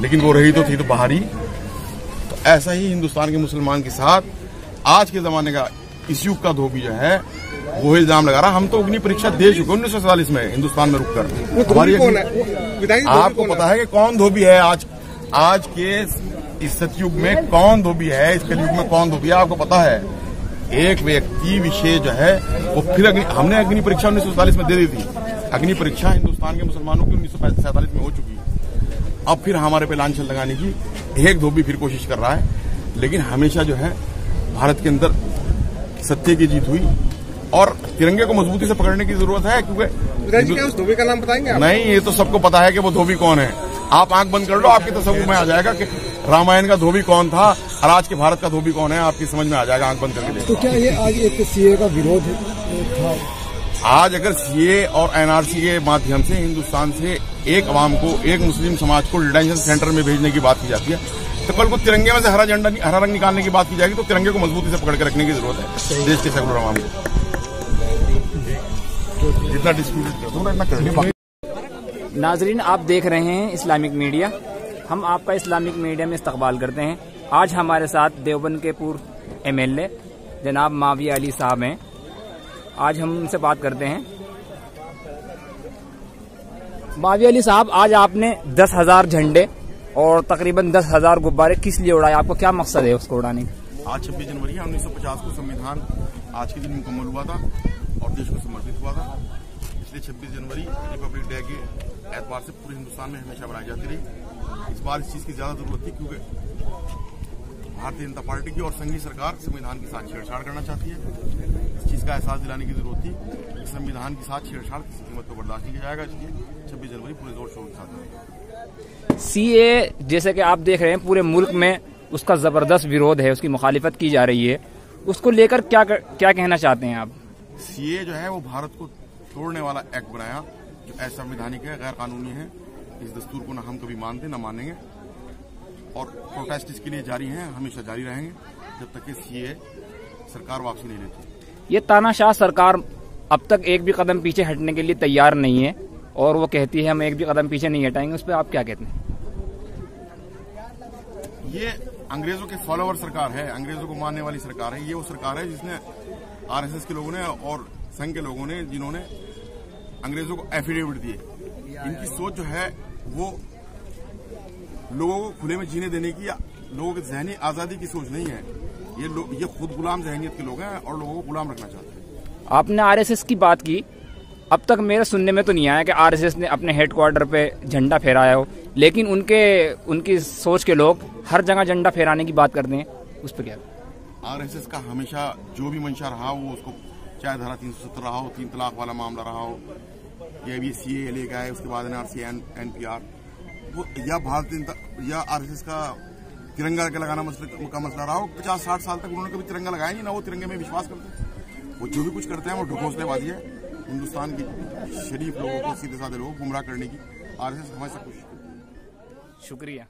लेकिन वो रही तो थी तो बाहरी। तो ऐसा ही हिंदुस्तान के मुसलमान के साथ आज के जमाने का इस युग का धोबी जो है वो इल्जाम लगा रहा। हम तो अग्नि परीक्षा दे चुके 1947 में हिंदुस्तान में रुककर। आपको पता है कि कौन धोबी है आज के इस सतयुग में कौन धोबी है, इस कलयुग में कौन धोबी है आपको पता है। एक व्यक्ति विशेष जो है वो फिर हमने अग्नि परीक्षा 1947 में दे दी थी। अग्नि परीक्षा हिंदुस्तान के मुसलमानों की 1947 में हो चुकी है। अब फिर हमारे पे लांछन लगाने की एक धोबी फिर कोशिश कर रहा है। लेकिन हमेशा जो है भारत के अंदर सत्य की जीत हुई और तिरंगे को मजबूती से पकड़ने की जरूरत है। क्योंकि उस धोबी का नाम बताएंगे आप? नहीं, ये तो सबको पता है कि वो धोबी कौन है। आप आंख बंद कर लो, आपके तस्वुर में आ जाएगा कि रामायण का धोबी कौन था और आज के भारत का धोबी कौन है, आपकी समझ में आ जाएगा आंख बंद करके। तो क्या ये आज एक सीए का विरोध था? आज अगर सीए और एनआरसी के माध्यम से हिंदुस्तान से एक अवाम को, एक मुस्लिम समाज को डिटेंशन सेंटर में भेजने की बात की जाती है, तो कल को तिरंगे में से हरा रंग निकालने की बात की जाएगी तो तिरंगे को मजबूती से पकड़ के रखने की जरूरत है देश के सेकुलर अवाम को। जितना डिस्प्यूट नाजरीन, आप देख रहे हैं इस्लामिक मीडिया। हम आपका इस्लामिक मीडिया में इस्तकबाल करते हैं। आज हमारे साथ देवबंद के पूर्व एमएलए जनाब माविया अली साहब हैं। आज हम उनसे बात करते हैं। माविया अली साहब, आज आपने 10,000 झंडे और तकरीबन 10,000 गुब्बारे किस लिए उड़ाए? आपको क्या मकसद है उसको उड़ाने का? आज 26 जनवरी 1950 को संविधान आज के दिन मुकम्मल हुआ था और देश को समर्पित हुआ था। इसलिए 26 जनवरी रिपब्लिक डे के एतबार से पूरे हिंदुस्तान में हमेशा बनाई जाती रही। इस बार इस चीज की ज्यादा जरूरत थी क्योंकि भारतीय जनता पार्टी की और संघीय सरकार संविधान के साथ छेड़छाड़ करना चाहती है। इस चीज का एहसास दिलाने की जरूरत थी। संविधान के साथ छेड़छाड़ किसी कीमत पर बर्दाश्त नहीं किया जाएगा। इसलिए 26 जनवरी पूरे जोर शोर के साथ सीए जैसे कि आप देख रहे हैं पूरे मुल्क में उसका जबरदस्त विरोध है, उसकी मुखालिफत की जा रही है। उसको लेकर क्या कहना चाहते हैं आप? सीए जो है वो भारत को तोड़ने वाला एक्ट बनाया जो असंवैधानिक है, गैर कानूनी है। इस दस्तूर को न हम कभी मानते न मानेंगे और प्रोटेस्ट इसके लिए जारी है, हमेशा जारी रहेंगे जब तक कि सीए सरकार वापसी नहीं लेती। ये तानाशाह सरकार अब तक एक भी कदम पीछे हटने के लिए तैयार नहीं है और वो कहती है हम एक भी कदम पीछे नहीं हटाएंगे। उस पर आप क्या कहते हैं? ये अंग्रेजों के फॉलोवर सरकार है, अंग्रेजों को मानने वाली सरकार है। ये वो सरकार है जिसने आरएसएस के लोगों ने और संघ के लोगों ने जिन्होंने अंग्रेजों को एफिडेविट दिए। इनकी सोच जो है वो लोगों को खुले में जीने देने की या लोगों की जहनी आजादी की सोच नहीं है। ये खुद गुलाम जहनीत के लोग हैं और लोगों को गुलाम रखना चाहते हैं। आपने आरएसएस की बात की। अब तक मेरे सुनने में तो नहीं आया कि आरएसएस ने अपने हेडक्वार्टर पे झंडा फहराया हो, लेकिन उनकी सोच के लोग हर जगह झंडा फहराने की बात करते हैं। उस पर क्या? आरएसएस का हमेशा जो भी मंशा रहा वो उसको, चाहे धारा 370 रहा हो, 3 तलाक वाला मामला रहा हो, या भी सीए लेके आए, उसके बाद एनआरसी एनपीआर, वो या भारतीय या आरएसएस का तिरंगा के लगाना का मसला रहा हो। 50-60 साल तक उन्होंने कभी तिरंगा लगाया नहीं, ना वो तिरंगे में विश्वास करते। वो जो भी कुछ करते हैं वो ढकोसलेबाजी है। हिंदुस्तान की शरीफ लोगों को, सीधे साधे लोगों को गुमराह करने की आरएसएस हमेशा कोशिश करती है। शुक्रिया।